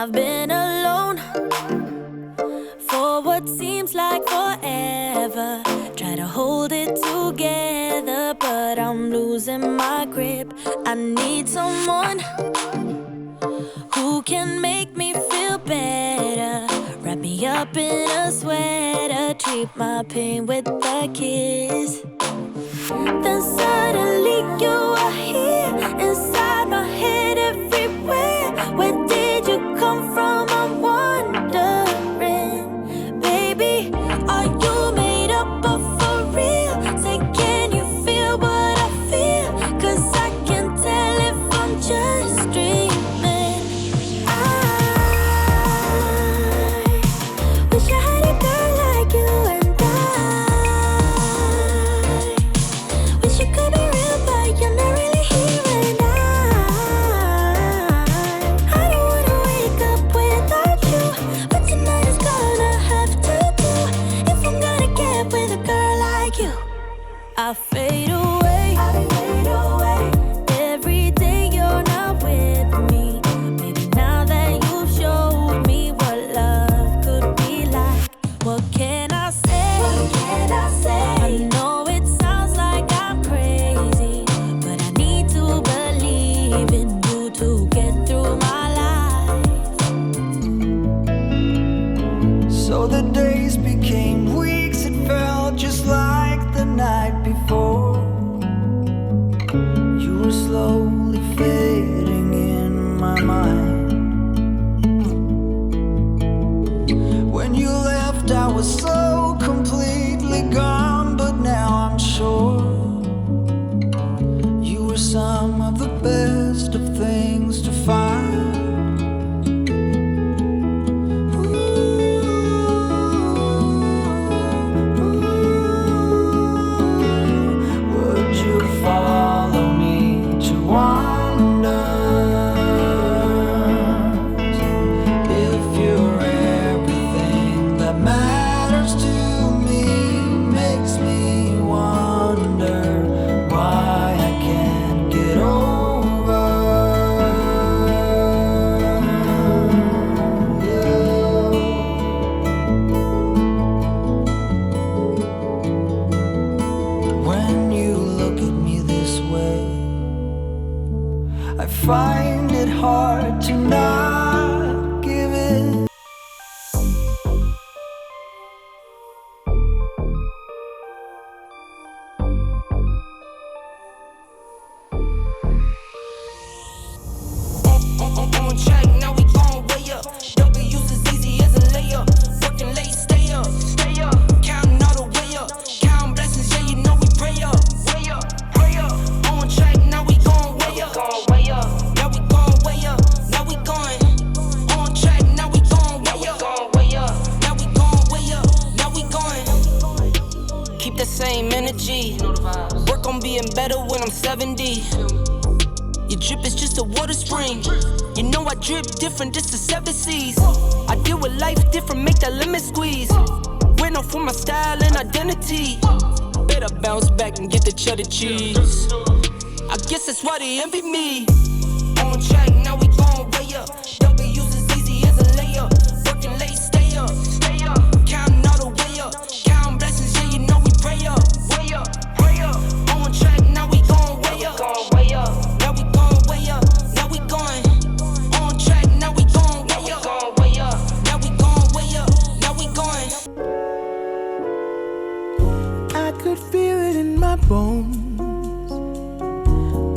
I've been alone for what seems like forever. Try to hold it together, but I'm losing my grip. I need someone who can make me feel better. Wrap me up in a sweater, treat my pain with a kiss. Then suddenly you are here, inside my head everywhere. Where did you come from? I'm wondering. Baby, are you made up of for real? Say, can you feel what I feel? 'Cause I can tell if I'm just dreaming. I wish I had a girl like you, and I wish you could be real, but you're not really here. And I don't wanna wake up without you. But tonight is gonna have to do if I'm gonna get with a girl like you. I fade away, every day you're not with me. Maybe now that you've showed me what love could be like, what can I say? I know it sounds like I'm crazy, but I need to believe in you to get through my life. So the days became weeks, it felt just like the night before. You were slowly fading in my mind. When you left, I was so completely gone, but now I'm sure you were some of the best of things to find. Would you follow me to wonders? If you're everything that matters to me, makes me wonder why I can't get over you. When you look at me this way, I find it hard to not give it. On track, now we gon' way up. W's as easy as a layup. Working late, stay up. Counting all the way up. Counting blessings, yeah, you know we pray up. Pray up. On track, now we gon' way up. Now we gon' way up. Now we going. On track, now we gon' way up. Now we gon' way up. Now we going. Keep the same energy. Work on being better when I'm 70. Your drip is just a water spring. You know I drip different, this the 7 seas. I deal with life different, make that lemon squeeze. Went off for my style and identity. Better bounce back and get the cheddar cheese. I guess that's why they envy me. On track, now we gon' way up. W's as easy as a layup. Working late, stay up. Counting all the way up. Counting blessings, yeah, you know we pray up. Pray up. On track, now we gon' way up. Now we gon' way up. Now we going. On track, now we gon' way up. Now we gon' way up. Now we going. I could feel it in my bones.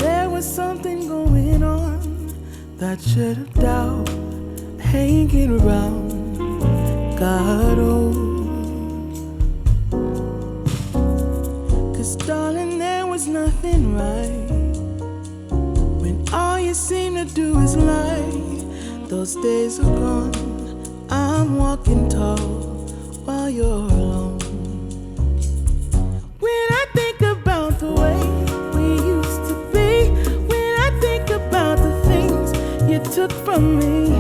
There was something going on that should have doubt hanging around. God, oh. 'Cause darling, there was nothing right when all you seem to do is lie. Those days are gone. I'm walking tall while you're alone. When I think about the way we used to be, when I think about the things you took from me,